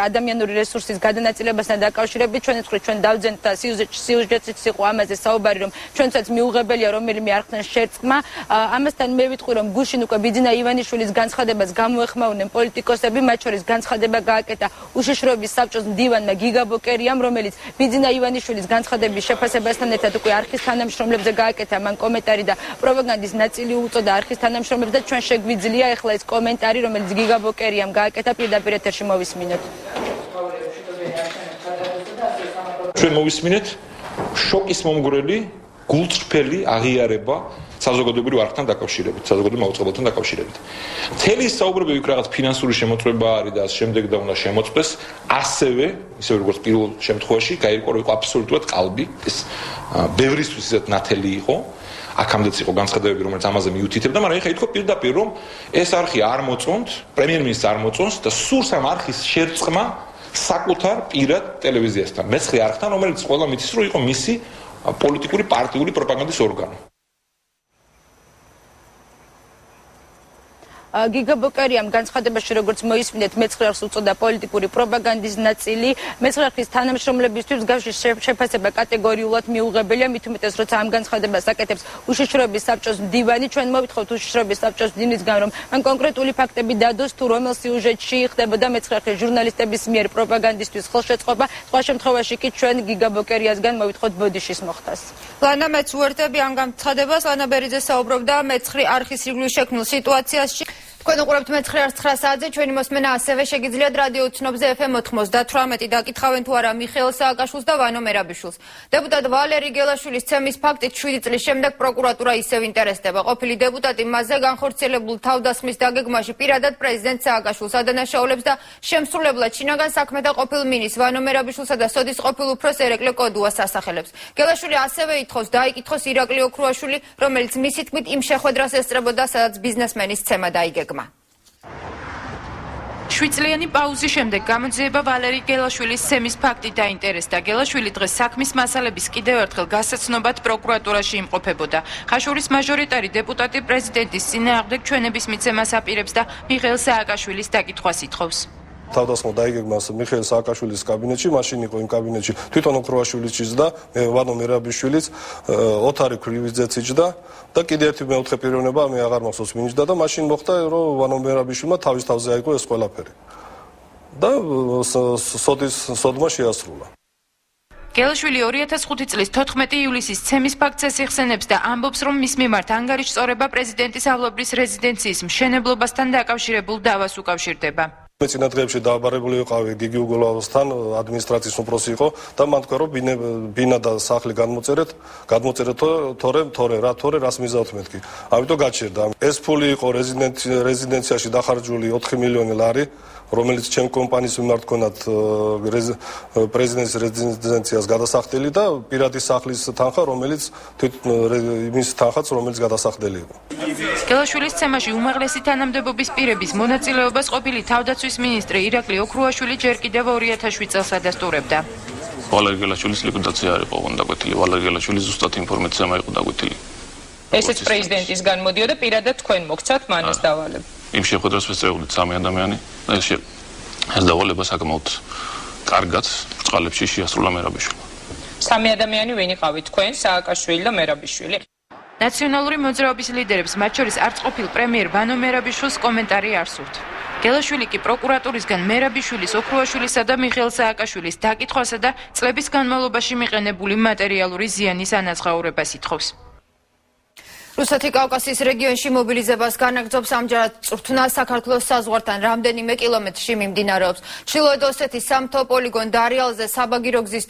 ადამიანური რესურსის გადანაწილებასთან დაკავშირებით, ჩვენ დავძენთ და სიუჟეტიც იყო ამაზე საუბარი, რომ ჩვენცაც მიუღებელია რომელიმე არხთან შერწყმა. ამასთან მე ვიტყვი, რომ გუშინ უკვე ბიძინა ივანიშვილის განცხადებას გამოეხმაურნენ პოლიტიკოსები, მათ შორის განცხადება გააკეთა უშიშროების საბჭოს მდივანმა გიგა ბოკერიამ, რომელიც ბიძინა ივანიშვილის განცხადების შეფასებასთან ერთად უკვე არხის თანამშრომლებზე გააკეთა მან კომენტარი და პროპაგანდის ნაწილი უწოდა არხის თანამშრომლებს და ჩვენ შეგვიძლია ახლა ეს კომენტარი, რომელიც გიგა ბოკერიამ გააკეთა, პირდაპირ ეთერში მოვისმინოთ. ჩვენ მოვისმინეთ შოკის მომგვრელი გულწრფელი აღიარება საზოგადოებრივ არხთან დაკავშირებით, საზოგადოებრივ მაუწყებელთან დაკავშირებით. მთელი საუბრები იქ რაღაც ფინანსური შემოწმება არის და შემდეგ და უნდა შემოწმდეს, ასევე როგორც პირველ შემთხვევაში გაირკვა რომ იყო აბსოლუტურად ყალბი, ეს ბევრისთვის ისეთ ნათელი იყო. აქამდეც იყო განცხადებები, რომელიც ამაზე მიუთითებდა, მაგრამ ეხლა ითქვა პირდაპირ რომ ეს არხი არ მოწონთ, პრემიერ-მინისტრს არ მოწონს და სურს ამ არხის შერწყმა საკუთარ პირად ტელევიზიასთან, მეცხრე არხთან, რომელიც ყველა მითის რომ იყო მისი პოლიტიკური პარტიული პროპაგანდის ორგანო. გიგა ბოკერიამ განცხადებაში როგორც მოისმინეთ, მეცხრე არხს უწოდა პოლიტიკური პროპაგანდის ნაწილი. მეცხრე არხის თანამშრომლებისთვის მსგავსი შეფასება კატეგორიულად მიუღებელია, მით უმეტეს როცა ამ განცხადებას აკეთებს უშიშროების საბჭოს მდივანი. ჩვენ მოვითხოვთ უშიშროების საბჭოს მდივანისგან, რომ მან კონკრეტული ფაქტები დადოს, თუ რომელ სიუჟეტში ხდებოდა მეცხრე არხის ჟურნალისტების მიერ პროპაგანდისტვის ხელშეწყობა. სხვა შემთხვევაში კი ჩვენ გიგა ბოკერიასგან მოვითხოვთ ბოდიშის მოხდას. ლანა მეც უერთები ამ განცხადებას, ლანა ბერიძე საუბრობდა მეცხრე არხის ირგვლივ შექმნილ სიტუაციაში. თქვენ უყურებთ მეცხრე არხს 9 საათზე, ჩვენი მოსმენა ასევე შეგიძლიათ რადიო უთნობზე FM 98 დაკითხავენ თუ არა მიხეილ სააკაშვილს და ვანო მერაბიშვილს. დეპუტატ ვალერი გელაშვილის ცემის ფაქტით 7 წლის შემდეგ პროკურატურა ისევ ინტერესდება. ყოფილი დეპუტატი მასზე განხორციელებულ თავდასხმის დაგეგმაში პირადად პრეზიდენტ სააკაშვილს ადანაშაულებს და შემსრულებლად შინაგან საქმეთა ყოფილ მინისტრს ვანო მერაბიშვილსა და სოდის ყოფილ უფროს ერეკლე კოდუას ასახელებს. გელაშვილი ასევე ითხოვს დაიკითხოს ირაკლი ოქრუაშვილი, რომელიც მისი თქმით იმ შეხვედრას ესწრებოდა, სადაც ბიზნესმენის ცემა დაიგეგმა. 7 წლიანი პაუზის შემდეგ გამოძიება ვალერი გელაშვილის ცემის ფაქტი დაინტერესდა. გელაშვილი დღეს საქმის მასალების კიდევ ერთხელ გასაცნობად პროკურატურაში იმყოფებოდა. ხაშურის მაჟორიტარი დეპუტატი პრეზიდენტის წინააღმდეგ ჩვენების მიცემას აპირებს და მიხეილ სააკაშვილის დაკითხვას ითხოვს. თავდასხმა დაიგეგმას მიხეილ სააკაშვილის კაბინეტში, მაშინ იყო იმ კაბინეტში თვითონ ოქრუაშვილიც და ვანო მერაბიშვილიც, ოთარი ქრივიძეც და კიდე ერთი მეოთხე პიროვნება მე აღარ მახსოვს ვინ და მაშინ მოხდა რომ ვანო მერაბიშვილმა თავის თავზე აიგო ეს ყველაფერი და სოდმა შეასრულა. გელაშვილი 2005 წლის 14 ივლისის ცემის ფაქტს ეხსენებს და ამბობს, რომ მის მიმართ ანგარიშ სწორება პრეზიდენტის ავლაბრის რეზიდენციის მშენებლობასთან დაკავშირებულ დავას უკავშირდება. მე წინა დღეებში დააბარებული ვიყავი გიგი უგოლავოსთან, ადმინისტრაციის უფროსი იყო და მან თქვა, რომ ბინა და სახლი გადმოწერეთ, თორე რას მიზავთ მეთქი. ამიტომ გაჩერდა. ეს ფული იყო რეზიდენციაში დახარჯული 4 მილიონი ლარი, რომელიც ჩემ კომპანიის მიმართ ქონათ პრეზიდენტის რეზიდენციას გადასახდელი და პირადი სახლის თანხა, რომელიც იმის თანხაც, რომელიც გადასახდელი იყო. გელაშვილის ცემაში უმაღლესი თანამდებობის პირების მონაწილეობას ყოფილი თავდაცვის მინისტრი ირაკლი ოქრუაშვილი ჯერ კიდევ 2007 წელს ადასტურებდა. ვალერი გელაშვილის ლიკვიდაცია არ იყო დაგვეთილი, ვალერი გელაშვილის ზუსტად ინფორმაცია იყო დაგვეთილი. ესეც პრეზიდენტისგან მოდიოდა, პირადად თქვენ მოგცათ მან ეს დავალება. იმ შეხვედრას ვეწეულით 3 ადამიანი და ეს დავალება საკმაოდ კარგად წყალებში შეასრულა მერაბიშვილმა. 3 ადამიანი ვინ იყავით თქვენ, სააკაშვილი და მერაბიშვილი? ნაციონალური მოძრაობის ლიდერებს, მათ შორის არც ყოფილ პრემიერ ვანო მერაბიშვილს კომენტარი არ სურთ. გელაშვილი კი პროკურატურისგან მერაბიშვილის, ოქრუაშვილისა და მიხეილ სააკაშვილის დაკითხვასა და წლების განმავლობაში მიყენებული მატერიალური ზიანის ანაზღაურებას ითხოვს. რუსეთი კავკასიის რეგიონში მობილიზებას განაგრძობს, ამჯერად წვრთნა საქართველოს საზღვართან რამდენიმე კილომეტრში მიმდინარეობს. ჩრდილოეთ ოსეთის სამთო პოლიგონ დარიალზე საბაგირო გზის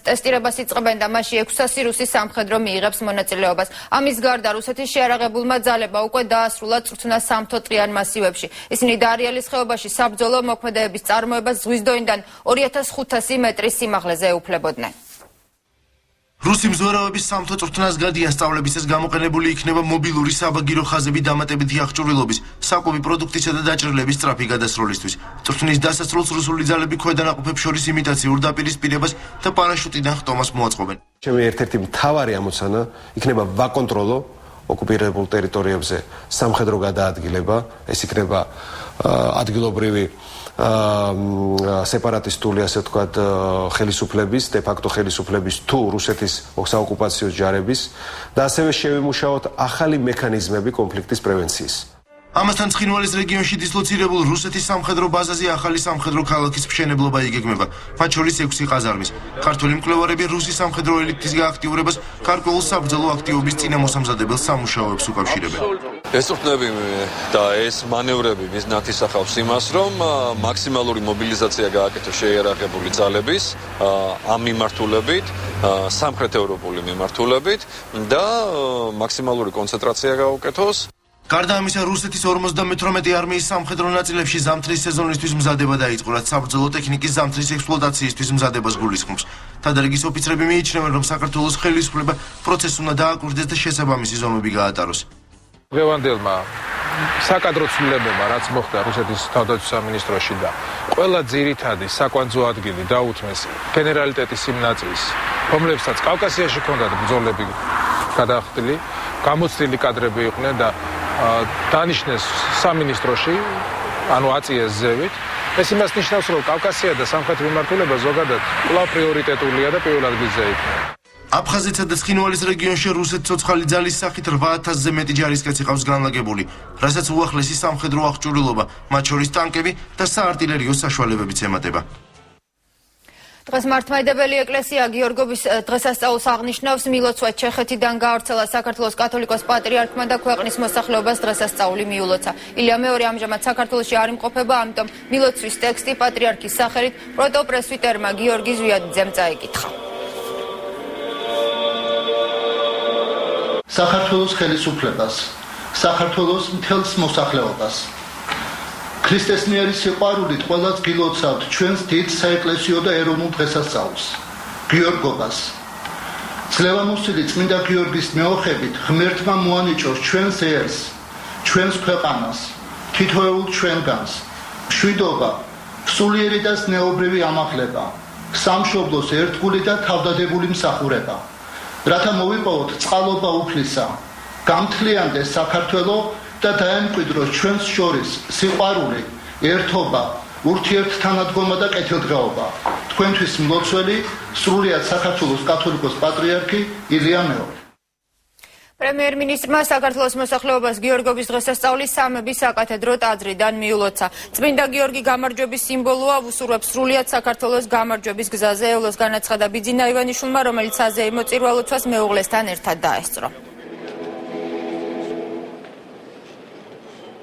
ტესტირებას იწყებენ და მასში 600 რუსი სამხედრო მიიღებს მონაწილეობას. ამის გარდა რუსეთის შეიარაღებულმა ძალებმა უკვე დაასრულა წვრთნა სამთო ტყიან მასივებში. ისინი დარიალის ხეობაში საბრძოლო მოქმედებების წარმოებას ზღვის დონიდან 2500 მეტრის სიმაღლეზე ეუფლებოდნენ. რუსი მზვერავების სამთო წვრთნას გადიან სწავლებისას გამოყენებული იქნება მობილური საბაგირო ხაზები დამატებითი აღჭურვილობის, საკვები პროდუქტისა და დაჭრილების სწრაფი გადასროლისთვის. წვრთნის დასასრულს რუსული ძალები ქვედანაყოფებს შორის იმიტაციურ დაპირისპირებას და პარაშუტიდან ხტომას მოაწყობენ. ჩემი ერთ-ერთი მთავარი ამოცანა იქნება ვაკონტროლო ოკუპირებულ ტერიტორიებზე სამხედრო გადაადგილება, ეს იქნება ადგილობრივი სეპარატისტული, ასე ვთქვათ, ხელისუფლების, დე-ფაქტო ხელისუფლების თუ რუსეთის საოკუპაციო ჯარების და ასევე შევიმუშაოთ ახალი მექანიზმები კონფლიქტის პრევენციის. ამასთან ცხინვალის რეგიონში დისლოცირებულ რუსეთის სამხედრო ბაზაზე ახალი სამხედრო ქალაქის მშენებლობა იგეგმება, მათ შორის 6 ყაზარმის. ქართველი მკვლევარები რუსი სამხედრო ელიტის გააქტიურებას გარკვეულ საბრძოლო აქტივობის წინამოსამზადებელ სამუშაოებს უკავშირებენ. ეს წვრთნები და ეს მანევრები მიზნად ისახავს იმას, რომ მაქსიმალური მობილიზაცია გააკეთოს შეიარაღებული ძალების ამ მიმართულებით, სამხრეთ ევროპული მიმართულებით და მაქსიმალური კონცენტრაცია გაუკეთოს. გარდა ამისა, რუსეთის 58 არმიის სამხედრო ნაწილებში ზამთრის სეზონისთვის მზადება დაიწყო, რაც საბრძოლო ტექნიკის ზამთრის ექსპლუატაციისთვის მზადებას გულისხმობს. თადარიგის ოფიცრები მიიჩნევენ, რომ საქართველოს ხელისუფლება პროცესს უნდა დააკვირდეს და შესაბამისი ზომები გაატაროს. დღევანდელმა საკადრო ცვლილებებმა, რაც მოხდა რუსეთის თავდაცვის სამინისტროში და ყველა ძირითადი საკვანძო ადგილი დაუთმეს გენერალიტეტის იმ ნაწილს, რომლებსაც კავკასიაში ჰქონდათ ბრძოლები გადაახდილი, გამოცდილი კადრები იყვნენ და დანიშნეს სამინისტროში, ანუ აწიეს ზევით. ეს იმას ნიშნავს, რომ კავკასია და სამხრეთ მიმართულება ზოგადად კვლავ პრიორიტეტულია და პირველ ადგილზე იქნება. აფხაზეთსა და ცხინვალის რეგიონში რუსეთ ცოცხალი ძალის სახით 8000-ზე მეტი ჯარისკაცი ყავს განლაგებული, რასაც უახლესი სამხედრო აღჭურვილობა, მათ შორის ტანკები და საარტილერიო საშუალებებიც ემატება. დღეს მართლმადიდებელი ეკლესია გიორგობის დღესასწაულს აღნიშნავს. მილოცვა ჩეხეთიდან გაავრცელა საქართველოს კათოლიკოს პატრიარქმა და ქვეყნის მოსახლეობას დღესასწაული მიულოცა. ილია მეორე ამჟამად საქართველოში არ იმყოფება, ამიტომ მილოცვის ტექსტი პატრიარქის სახელით პროტოპრესვიტერმა გიორგი ზვიაძემ წაიკითხა. საქართველოს ხელისუფლებას, საქართველოს მთელს მოსახლეობას. ქრისტესნიერი სიყვარულით ყველას გილოცავთ ჩვენს დიდ საეკლესიო და ეროვნულ დღესასწაულს, გიორგობას. ძლევამოსილი წმინდა გიორგის მეოხებით ღმერთმა მოანიჭოს ჩვენს ერს, ჩვენს ქვეყანას, თითოეულ ჩვენგანს, მშვიდობა, სულიერი და ზნეობრივი ამაღლება, სამშობლოს ერთგული და თავდადებული მსახურება. რათა მოვიპოვოთ წყალობა უფლისა, გამთლიანდეს საქართველო და დაემკვიდროს ჩვენს შორის სიყვარული, ერთობა, ურთიერთთანადგომა და კეთილდღეობა. თქვენთვის მლოცველი, სრულიად საქართველოს კათოლიკოს პატრიარქი ილია მეორე. პრემიერ-მინისტრმა საქართველოს მოსახლეობას გიორგობის დღესასწაულის სამების საკათედრო ტაძრიდან მიულოცა. წმინდა გიორგი გამარჯვების სიმბოლოა, უსურვებს სრულიად საქართველოს გამარჯვების გზაზე. ევლოს განაცხადა ბიძინა ივანიშვილმა, რომელიც საზეიმო წირვა-ლოცვას მეუღლესთან ერთად დაესწრო.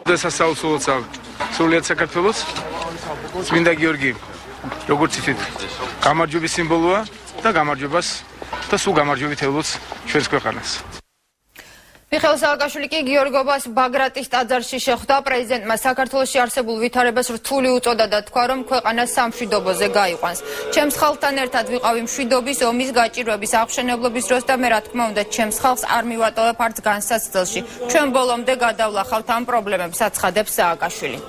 დღესასწაულს ულოცა სრულიად საქართველოს. წმინდა გიორგი, როგორც იცით, გამარჯვების სიმბოლოა და გამარჯვებას და სულ გამარჯვებით ევლოს ჩვენს ქვეყანას. მიხეილ სააკაშვილი კი გიორგობას ბაგრატის ტაძარში შეხვდა. პრეზიდენტმა საქართველოში არსებულ ვითარებას რთული უწოდა და თქვა, რომ ქვეყანას სამშვიდობოზე გაიყვანს. ჩემს ხალხთან ერთად ვიყავი მშვიდობის, ომის, გაჭირვების, აღმშენებლობის დროს და მე რა თქმა უნდა ჩემს ხალხს არ მივატოვებ არც განსაცდელში. ჩვენ ბოლომდე გადავლახავთ ამ პრობლემებს, აცხადებს სააკაშვილი.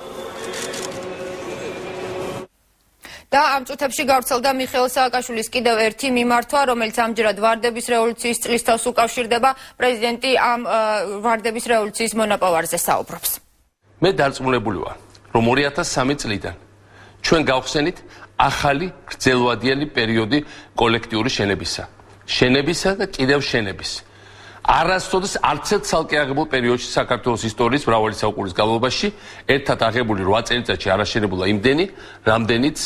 და ამ წუთებში გავრცელდა მიხეილ სააკაშვილის კიდევ ერთი მიმართვა, რომელიც ამჯერად ვარდების რევოლუციის წლის თავს უკავშირდება. პრეზიდენტი ამ ვარდების რევოლუციის მონაპოვარზე საუბრობს. მე დარწმუნებული ვარ, რომ 2003 წლიდან ჩვენ გავხსენით ახალი გრძელვადიანი პერიოდი კოლექტიური შენებისა და კიდევ შენების. არასოდეს არც ერთ ცალკე აღებულ პერიოდში საქართველოს ისტორიის მრავალი საუკუნის განმავლობაში ერთად აღებული 8 წელიწადში არ აშენებულა იმდენი, რამდენიც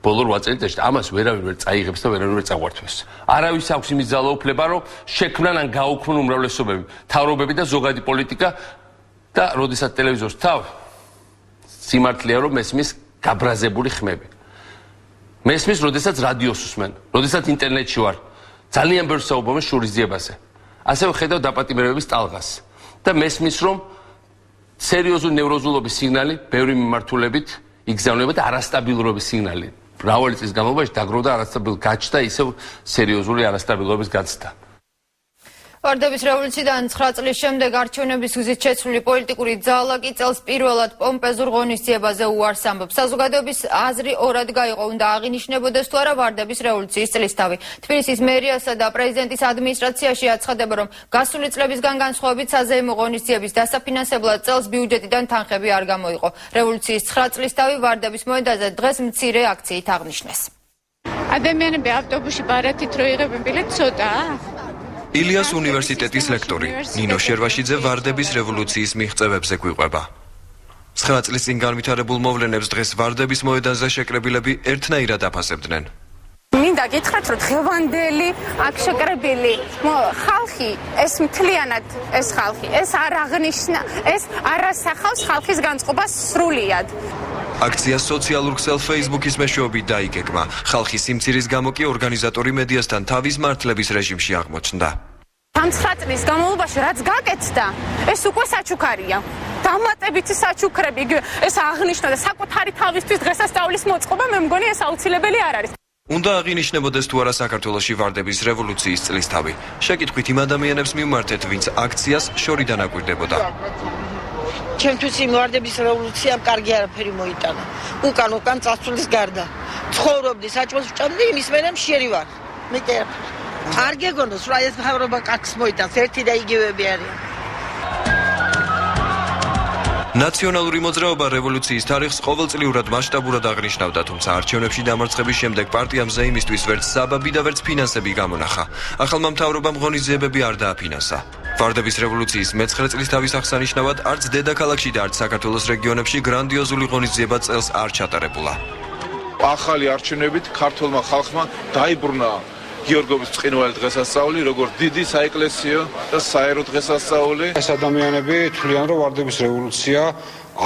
ბოლო 8 წელიწადში. ამას ვერავინ ვერ წაიღებს და ვერავინ ვერ წაღვართვებს. არავის აქვს იმის ძალაუფლება, რომ შექმნან ან გაუქმნან უმრავლესობები, თავრობები და ზოგადი პოლიტიკა და როდესაც ტელევიზორს თავ სიმართლეა, რომ მესმის გაბრაზებული ხმები. მესმის, როდესაც რადიოს უსმენ, როდესაც ინტერნეტში ვარ, ძალიან ბევრს საუბრობენ შურისძიებაზე. ასევე ხედავ დაპატიმრებების ტალღას და მესმის, რომ სერიოზული ნევროზულობის სიგნალი ბევრი მიმართულებით იგზავნება და არასტაბილურობის სიგნალი. მრავალი წლის განმავლობაში დაგროვდა არასტაბილური გაჩნდა, ისევ სერიოზული არასტაბილურობის გაცდა. ვარდების რევოლუციიდან 9 წლის შემდეგ არჩევნების გზით შეცვლილი პოლიტიკური ძალა კი წელს პირველად პომპეზურ ღონისძიებაზე უარს ამბობს. საზოგადოების აზრი ორად გაიყო, უნდა აღინიშნებოდეს თუ არა ვარდების რევოლუციის წლისთავი. თბილისის მერიასა და პრეზიდენტის ადმინისტრაციაში აცხადება, რომ გასული წლებისგან განსხვავებით საზეიმო ღონისძიების დასაფინანსებლად წელს ბიუჯეტიდან თანხები არ გამოიყო. რევოლუციის 9 წლისთავი ვარდების მოედანზე დღეს მცირე აქციით აღნიშნეს. ადამიანები ავტობუსში ბარათით რო იღებენ ბილეთს ცოტაა? ილიას უნივერსიტეტის ლექტორი ნინო შერვაშიძე ვარდების რევოლუციის მიღწევებზე გვიყვება. 9 წლის წინ განვითარებულ მოვლენებს დღეს ვარდების მოედანზე შეკრებილები ერთნაირად აფასებდნენ. მინდა გითხრათ, რომ დღევანდელი აქ შეკრებილი ხალხი, ეს მთლიანად ეს ხალხი, ეს არ აღნიშნა, ეს არ ასახავს ხალხის განწყობას სრულიად. აქცია სოციალურ ქსელ Facebook-ის მეშვეობით დაიგეგმა. ხალხის სიმცირის გამო კი ორგანიზატორი მედიასთან თავის მართლების რეჟიმში აღმოჩნდა. ამ 9 წლის განმავლობაში რაც გაკეთდა, ეს უკვე საჩუქარია. დამატებითი საჩუქრები, ეს აღნიშნა და საკუთარი თავისთვის დღესასწაულის მოწყობა, მე მგონი ეს აუცილებელი არ არის. უნდა აღინიშნებოდეს თუ არა საქართველოში ვარდების რევოლუციის წლისთავი. შეკითხვით იმ ადამიანებს მივმართეთ, ვინც აქციას შორიდან აკვირდებოდა. ჩემთვის იმ ვარდების რევოლუციამ კარგი არაფერი მოიტანა. უკან წასulis გარდა. ცხოვრობდი, საჭმელს ვჭამდი, იმის მერე მშიერი ვარ. მეტი არ გეგონოს, რა ეს მთავრობა კარგს მოიტანს, ერთი და იგივეები არიან. ნაციონალური მოძრაობა რევოლუციის თარიღს ყოველწლიურად მასშტაბურად აღნიშნავდა, თუმცა არჩევნებში დამარცხების შემდეგ პარტიამ ზეიმისთვის ვერც საბაბი და ვერც ფინანსები გამონახა. ახალმა მთავრობამ ღონისძიებები არ დააფინანსა. ვარდების რევოლუციის მე-9 წლისთავის აღსანიშნავად არც დედაქალაქში და არც საქართველოს რეგიონებში გრანდიოზული ღონისძიება წელს არ ჩატარებულა. ახალი არჩევნებით ქართულმა ხალხმა დაიბრუნა გიორგობის წყინვალე დღესასწაული, როგორც დიდი საეკლესიო და საერო დღესასწაული. ეს ადამიანები თვლიან, რომ ვარდების რევოლუცია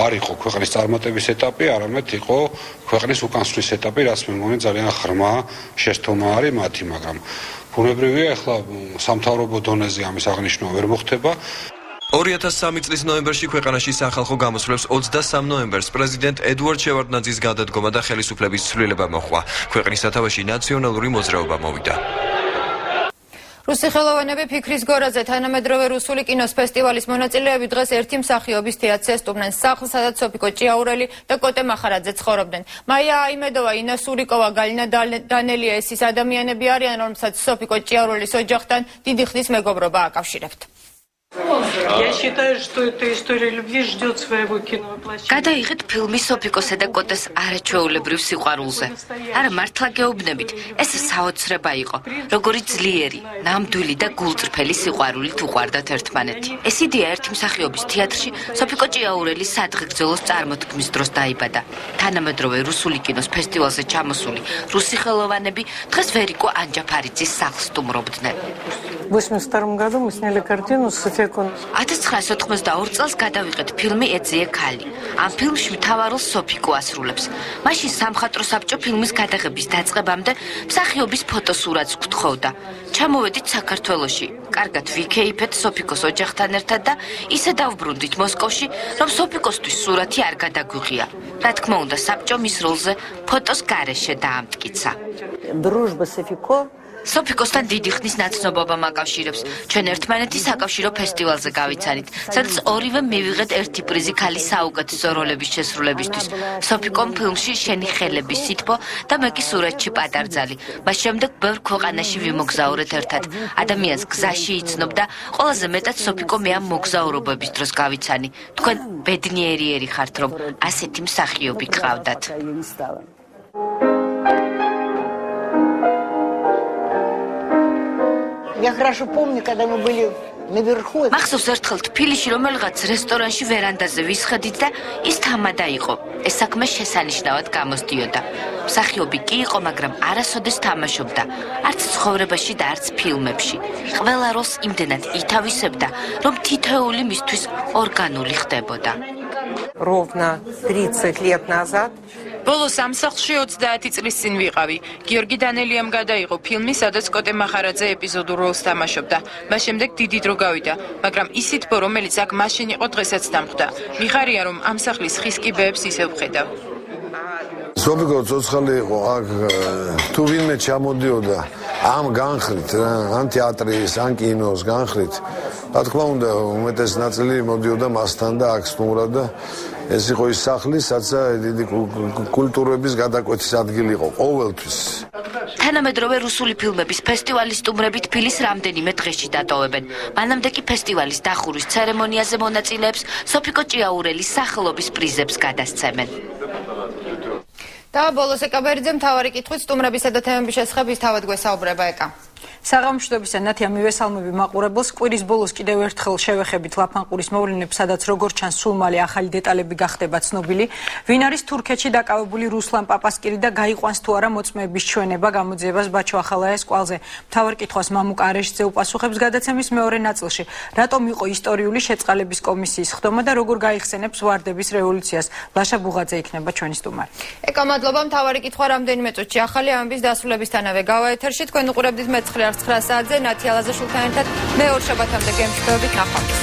არ იყო ქვეყნის წარმატების ეტაპი, არამედ იყო ქვეყნის უკანასკნელის ეტაპი, რაც მე მგონი ძალიან ღრმა შეცდომა არის მათი, მაგრამ ბუნებრივია, ახლა სამთავრობო დონეზე ამის აღნიშვნა ვერ მოხდება. 2003 წლის ნოემბერში ქვეყანაში სახალხო გამოსვლებს 23 ნოემბერს პრეზიდენტ ედუარდ შევარდნაძის გადადგომა და ხელისუფლების ცვლილება მოხდა. ქვეყნის სათავეში ნაციონალური მოძრაობა მოვიდა. რუსი ხელოვანები ფიქრის გორაზე თანამედროვე რუსული კინოს ფესტივალის მონაწილეები დღეს ერთი მსახიობის თეატრს ესტუმრნენ. სახლს, სადაც სოფიკო ჭიაურელი და კოტე მახარაძე ცხოვრობდნენ. მაია აიმედოვა, ინა სურიკოვა, გალინა დანელია ეს ის ადამიანები არიან, რომელსაც სოფიკო ჭიაურელის ოჯახთან დიდი ხნის მეგობრობა აკავშირებთ. Я считаю, что эта история любви ждет своего киновоплощения. გადაიღეთ ფილმი სოფიკოსა და კოტეს არაჩვეულებრივ სიყვარულზე. არა მართლა გეუბნებით, ეს საოცრება იყო, როგორი ძლიერი, ნამდვილი და გულწრფელი სიყვარულით უყვარდათ ერთმანეთი. ეს იდეა ერთი მსახიობის თეატრში სოფიკო ჭიაურელის სადღეგრძელოს წარმოთქმის დროს დაიბადა. თანამედროვე რუსული კინოს ფესტივალზე ჩამოსული რუსი ხელოვანები დღეს ვერიკო ანჯაფარიძის სახლს სტუმრობდნენ. В 1982 году мы сняли картину «София». 1982 წელს გადავიღეთ ფილმი ეძიე ქალი. ამ ფილმში მთავარ როლს სოფიკო ასრულებს. მაშინ სამხატვრო საბჭო ფილმის გადაღების დაწყებამდე მსახიობის ფოტოსურათს გთხოვდა. ჩამოვედით საქართველოში. კარგად ვიქეიფეთ სოფიკოს ოჯახთან ერთად და ისე დავბრუნდით მოსკოვში, რომ სოფიკოსთვის სურათი არ გადაგვიღია. რა თქმა უნდა, საბჭო მის როლზე ფოტოს გარეშე დაამტკიცა. Дружба Софико სოფიკოსთან დიდი ხნის ნაცნობობა მაკავშირებს. ჩვენ ერთმანეთის საკავშირო ფესტივალზე გავიცანით, სადაც ორივე მივიღეთ ერთი პრიზი ქალის საუკეთესო როლების შესრულებისთვის. სოფიკომ ფილმში შენი ხელების სითბო და მე კი სურათში პატარძალი. მას შემდეგ ბევრ ქვეყანაში ვიმოგზაურეთ ერთად. ადამიანს გზაში იცნობ და ყველაზე მეტად სოფიკო მე ამ მოგზაურობების დროს გავიცანი. თქვენ ბედნიერიერი ხართ, რომ ასეთი მსახიობი გყავდათ. Я хорошо помню, когда мы были наверху. მახსოვს ერთხელ თბილისში რომელიღაც რესტორანში ვერანდაზე ვისხედით და ის თამადა იყო. ეს საქმე შესანიშნავად გამოსდიოდა. მსახიობი კი იყო, მაგრამ არასოდეს თამაშობდა. არც ცხოვრებაში და არც ფილმებში. ყველა როლს იმდენად ითავისებდა, რომ თითოეული მისთვის ორგანული ხდებოდა. Ровно 30 лет назад ბოლოს ამ სახლში 30 წლის წინ ვიყავი. გიორგი დანელიამ გადაიღო ფილმი, სადაც კოტე მახარაძე ეპიზოდურ როლს თამაშობდა. მას შემდეგ დიდი დრო გავიდა, მაგრამ ისიც ბო, რომელიც აქ მაშინ იყო, დღესაც დამხვდა. მიხარია, რომ ამ სახლის ხის კიბეებს ისევ ვხედავ. სოფიკო ცოცხალი იყო, აქ თუ ვინმე ჩამოდიოდა ამ განხრით, ან თეატრის, ან კინოს განხრით, რა თქმა უნდა, უმეტეს ნაწილი მოდიოდა მასთან და აქ სტუმრად და ეს იყო ის სახლი, სადაც დიდი კულტურების გადაკვეთის ადგილი იყო ყოველთვის. თანამედროვე რუსული ფილმების ფესტივალის სტუმრები თბილის რამდენიმე დღეში დატოვებენ. მანამდე კი ფესტივალის დახურვის ცერემონიაზე მონაწილეებს სოფიკო ჭიაურელის სახელობის პრიზებს გადასცემენ. და ბოლოს ეკაბერიძე მთავარი კითხვით სტუმრებისა და თემების შესახებ თავად გვესაუბრება ეკა. საღამოშტობის ენათია მივესალმები მაყურებელს. კვირის ბოლოს კიდევ ერთხელ შევეხებით ლაფანყურის მოვლენებს, სადაც როგორც ჩანს სულ მალე ახალი დეტალები გახდება ცნობილი. ვინ არის თურქეთში დაკავებული რუსლან პაპასკირი და გაიყვანს თუ არა მოწმეების ჩვენება გამოძიებას ბაჩო ახალაეს კვალზე. მთავარ კითხვას მამუკ არეშიძე უპასუხებს გადაცემის მეორე ნაწილში. რატომ იყო ისტორიული შეწყალების კომისიის ხდომა და როგორ გაიხსენებს ვარდების რევოლუციას. ლაშა ბუღაძე იქნება ჩვენი სტუმარი. ეკა მადლობა. მთავარი კითხვა რამდენიმე წუთში ახალი ამბის დასრულებისთანავე გავა ეთერში. თქვენ უყურებდით მე-9 საათზე ნათია ლაზაშვილთან ერთად მე ორ შაბათამდე გემშვიდობით ნახვამდის.